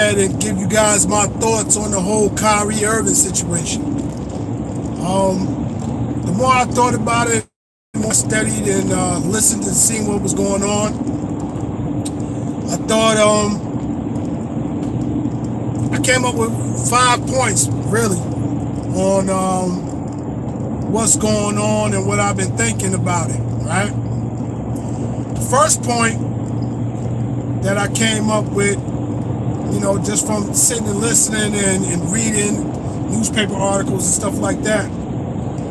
and give you guys my thoughts on the whole Kyrie Irving situation. The more I thought about it, the more I studied and listened and seen what was going on, I thought I came up with 5 points really on what's going on and what I've been thinking about it. Right. The first point that I came up with, just from sitting and listening and reading newspaper articles and stuff like that,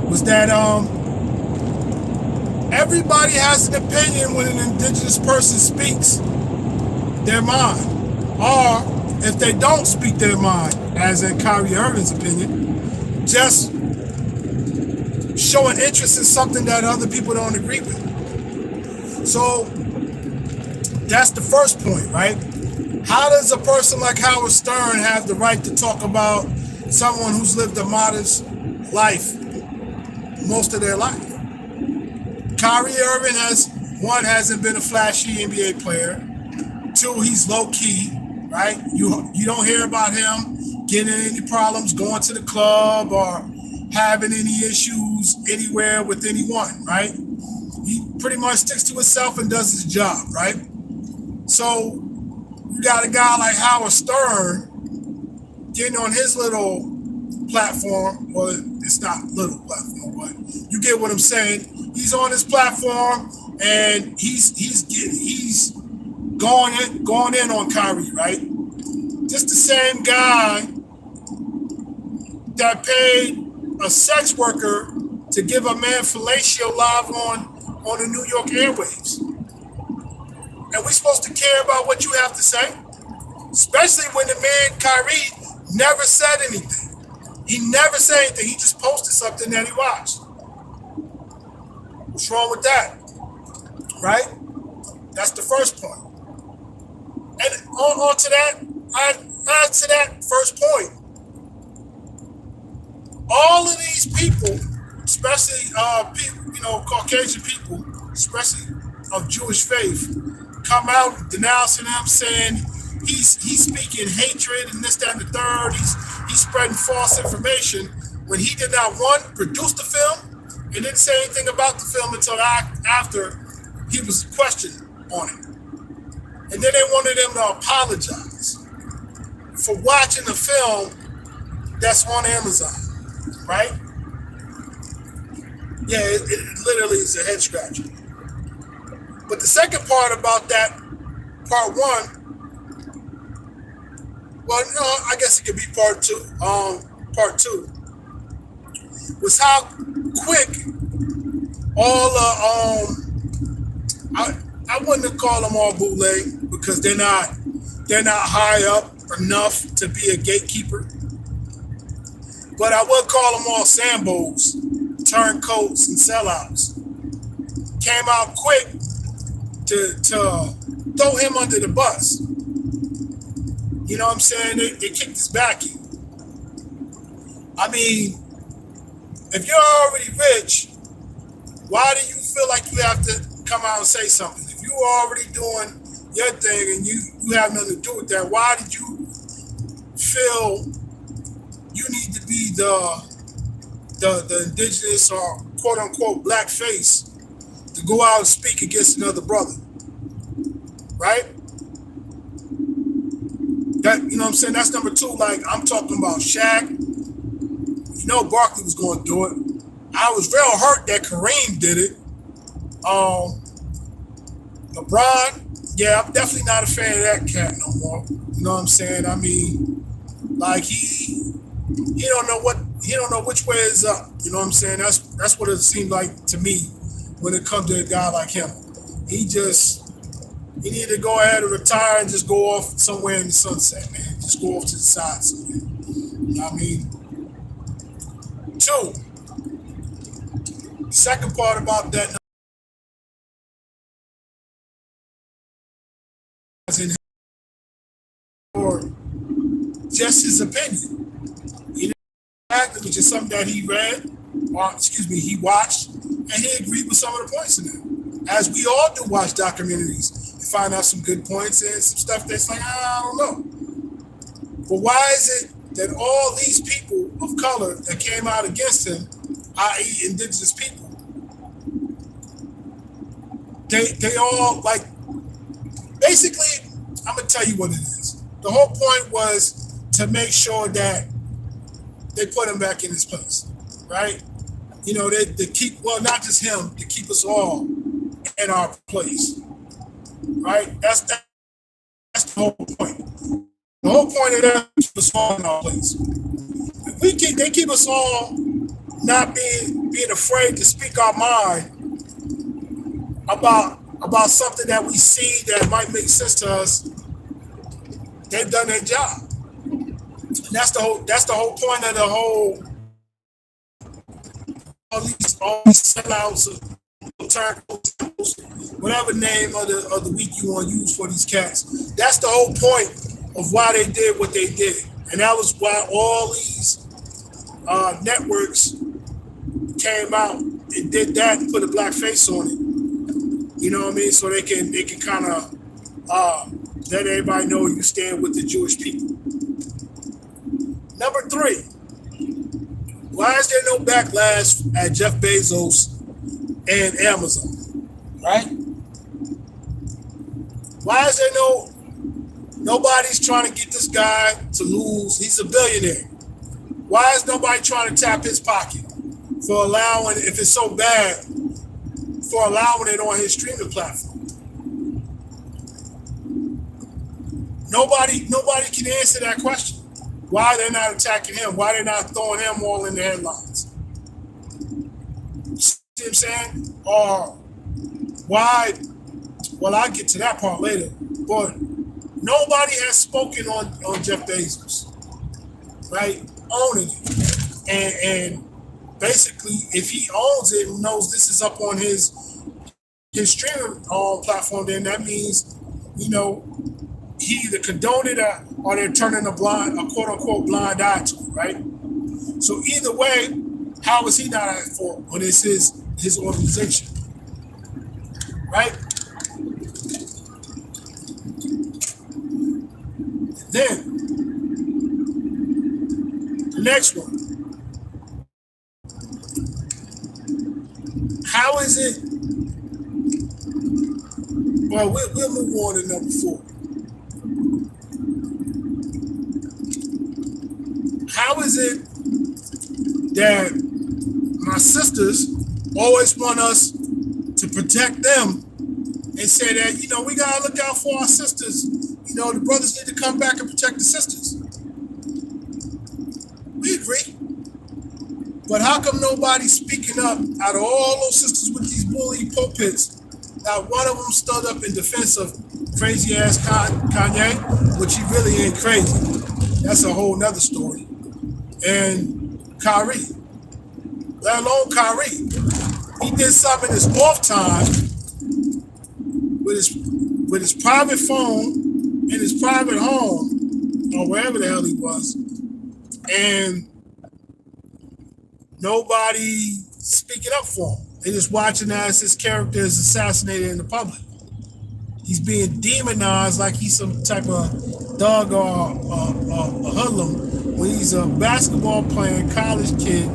was that everybody has an opinion when an indigenous person speaks their mind. Or if they don't speak their mind, as in Kyrie Irving's opinion, just showing interest in something that other people don't agree with. So that's the first point, right? How does a person like Howard Stern have the right to talk about someone who's lived a modest life most of their life? Kyrie Irving hasn't been a flashy NBA player. 2, he's low key, right? You don't hear about him getting any problems going to the club or having any issues anywhere with anyone, right? He pretty much sticks to himself and does his job, right? So you got a guy like Howard Stern getting on his little platform. Well, it's not little platform, but you get what I'm saying. He's on his platform and he's going in on Kyrie, right? Just the same guy that paid a sex worker to give a man fellatio live on the New York airwaves. And we're supposed to care about what you have to say? Especially when the man, Kyrie, never said anything. He never said anything. He just posted something that he watched. What's wrong with that? Right? That's the first point. And on to that, add to that first point. All of these people, especially Caucasian people, especially of Jewish faith, come out denouncing him, saying he's speaking hatred and this, that, and the third. He's spreading false information when he did not, one, produce the film and didn't say anything about the film until after he was questioned on it. And then they wanted him to apologize for watching the film that's on Amazon, right? Yeah, it literally is a head scratcher. But the second part about that, part one, well, I guess it could be part two. Part two was how quick all I wouldn't call them all bootleg because they're not high up enough to be a gatekeeper. But I would call them all Sambos, turncoats, and sellouts. Came out quick to throw him under the bus. You know what I'm saying? They kicked his back in. I mean, if you're already rich, why do you feel like you have to come out and say something? If you are already doing your thing and you have nothing to do with that, why did you feel you need to be the indigenous or quote unquote black face to go out and speak against another brother? Right? That, you know what I'm saying? That's number two. Like, I'm talking about Shaq. You know Barkley was going to do it. I was real hurt that Kareem did it. LeBron, yeah, I'm definitely not a fan of that cat no more. You know what I'm saying? I mean, like he don't know which way is up. You know what I'm saying? That's what it seemed like to me when it comes to a guy like him. He need to go ahead and retire and just go off somewhere in the sunset, man. Just go off to the side somewhere. You know what I mean? Two, second part about that or just his opinion. You know, which is something that he read, or he watched, and he agreed with some of the points in there. As we all do watch documentaries and find out some good points and some stuff that's like, I don't know. But why is it that all these people of color that came out against him, i.e., indigenous people, they all like basically? I'm gonna tell you what it is. The whole point was to make sure that they put him back in his place, right? You know, they keep, well, not just him, to keep us all in our place, right? That's the whole point. The whole point of that is to keep us all in our place. They keep us all not being afraid to speak our mind about something that we see that might make sense to us. They've done their job. And that's the whole point of the whole all these sellouts, turncoats, whatever name of the week you want to use for these cats. That's the whole point of why they did what they did, and that was why all these networks came out and did that and put a black face on it. You know what I mean? So they can kind of let everybody know you stand with the Jewish people. Number 3. Why is there no backlash at Jeff Bezos and Amazon, right? Why is there nobody's trying to get this guy to lose? He's a billionaire. Why is nobody trying to tap his pocket for allowing, if it's so bad, for allowing it on his streaming platform? Nobody can answer that question. Why they're not attacking him? Why they're not throwing him all in the headlines? See what I'm saying? Or why? Well, I'll get to that part later. But nobody has spoken on Jeff Bezos, right? Owning it. And basically, if he owns it and knows this is up on his streaming platform, then that means, you know, he either condoned it or they're turning a quote unquote blind eye to it, right? So either way, how is he not at fault when it's his organization, right? Then the next one. How is it? Well, we'll move on to number 4. How is it that my sisters always want us to protect them and say that, you know, we got to look out for our sisters. You know, the brothers need to come back and protect the sisters. We agree. But how come nobody's speaking up out of all those sisters with these bully pulpits? Not one of them stood up in defense of crazy ass Kanye, which he really ain't crazy. That's a whole nother story. And Kyrie, let alone Kyrie, he did something in his off time with his private phone in his private home or wherever the hell he was, and nobody speaking up for him. They just watching as his character is assassinated in the public. He's being demonized like he's some type of dog or a hoodlum when he's a basketball playing college kid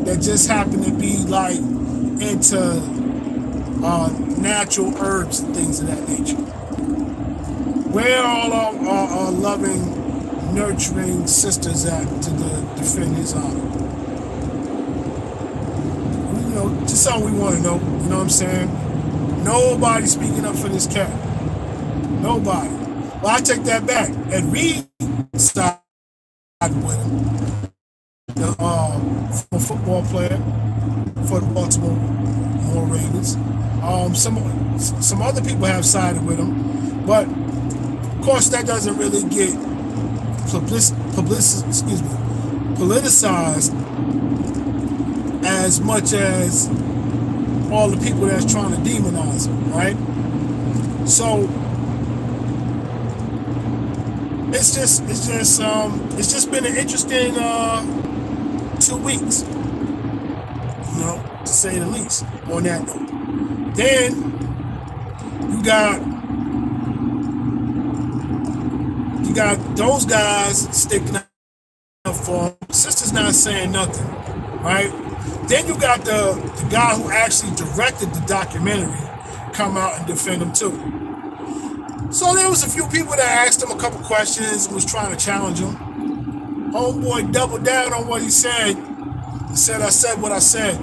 that just happened to be like into natural herbs and things of that nature. Where are all our loving, nurturing sisters at to defend his honor? You know, just something we want to know. You know what I'm saying? Nobody speaking up for this cat. Nobody. Well, I take that back. And Reed sided with him. The football player for the Baltimore Ravens. Some other people have sided with him, but of course that doesn't really get politicized as much as all the people that's trying to demonize him, right? So it's just been an interesting 2 weeks, you know, to say the least, on that note. Then you got you got those guys sticking up for him. Sister's not saying nothing, right? Then you got the guy who actually directed the documentary come out and defend him too. So there was a few people that asked him a couple questions and was trying to challenge him. Homeboy doubled down on what he said. He said, I said what I said.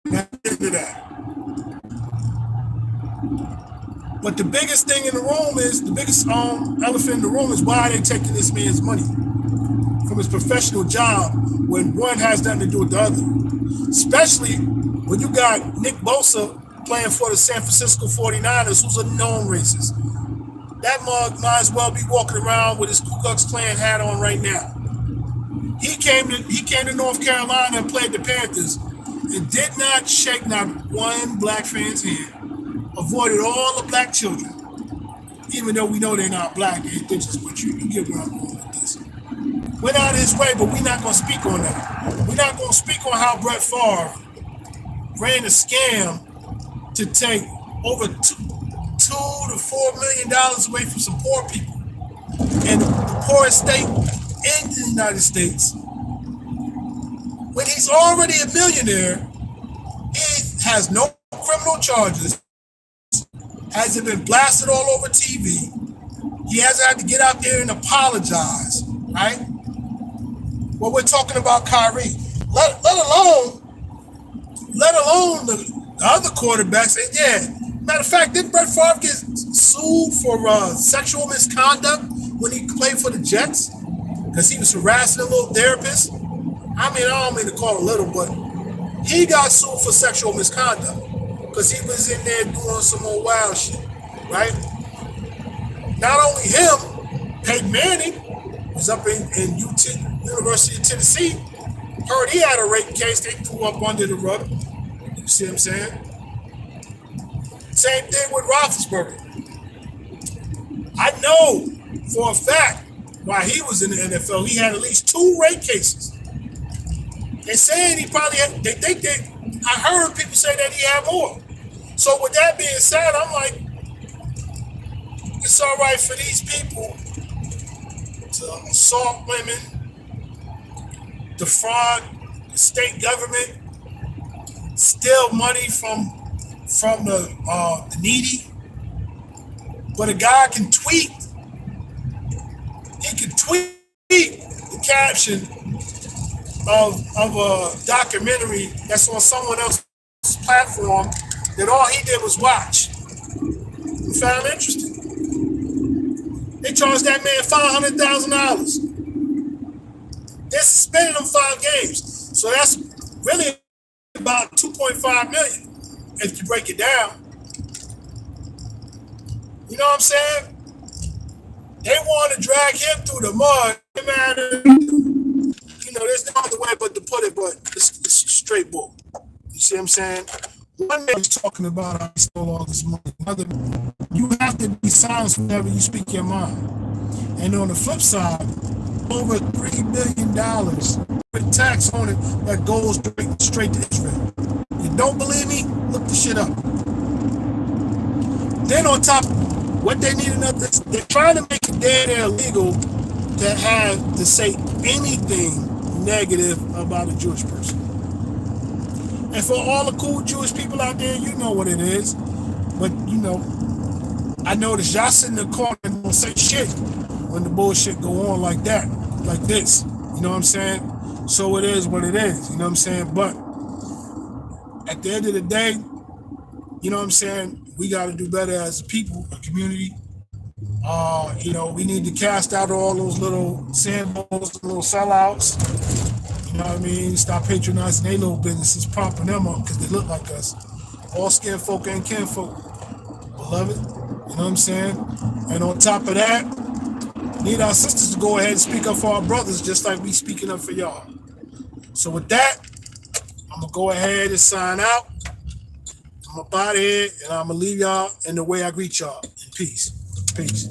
That's the end of that. But the biggest thing in the room is, the biggest elephant in the room is, why are they taking this man's money from his professional job when one has nothing to do with the other? Especially when you got Nick Bosa playing for the San Francisco 49ers, who's a known racist. That mug might as well be walking around with his Ku Klux Klan hat on right now. He came to North Carolina and played the Panthers and did not shake not one black fan's hand. Avoided all the black children, even though we know they're not black, they're indigenous, but you get where I'm going with this. Went out of his way, but we're not going to speak on that. We're not going to speak on how Brett Favre ran a scam to take over $2 to $4 million away from some poor people in the poorest state in the United States. When he's already a millionaire, he has no criminal charges, hasn't been blasted all over TV. He hasn't had to get out there and apologize, right? Well, we're talking about Kyrie. Let alone the other quarterbacks. And yeah, matter of fact, didn't Brett Favre get sued for sexual misconduct when he played for the Jets? Because he was harassing a little therapist? I mean, I don't mean to call it little, but he got sued for sexual misconduct because he was in there doing some old wild shit, right? Not only him, Peyton Manning was up in University of Tennessee. Heard he had a rape case they threw up under the rug. You see what I'm saying? Same thing with Roethlisberger. I know for a fact while he was in the NFL, he had at least 2 rape cases. They're saying he probably had, they think that, I heard people say that he had more. So with that being said, I'm like, it's all right for these people to assault women, defraud the state government, steal money from the needy. But a guy can tweet. He can tweet the caption of a documentary that's on someone else's platform that all he did was watch. We found it interesting. They charged that man $500,000. They suspended him 5 games. So that's really about $2.5 million if you break it down. You know what I'm saying? They want to drag him through the mud. You know, there's no other way but to put it, but it's straight bull. You see what I'm saying? One man is talking about how he stole all this money. Another, you have to be silent whenever you speak your mind. And on the flip side, over $3 billion with tax on it that goes straight to Israel. You don't believe me? Look the shit up. Then on top, what they need another, they're trying to make it damn illegal to say anything negative about a Jewish person. And for all the cool Jewish people out there, you know what it is. But, you know, I noticed y'all sit in the corner and don't say shit when the bullshit go on like that, like this. You know what I'm saying? So it is what it is. You know what I'm saying? But at the end of the day, you know what I'm saying? We got to do better as a people, a community. You know, we need to cast out all those little sandballs, little sellouts. You know what I mean? Stop patronizing their little businesses, propping them up because they look like us. All skin folk ain't kin folk. Beloved, you know what I'm saying? And on top of that, need our sisters to go ahead and speak up for our brothers just like we speaking up for y'all. So with that, I'm going to go ahead and sign out. I'm up out of here, and I'm going to leave y'all in the way I greet y'all. In peace. Peace.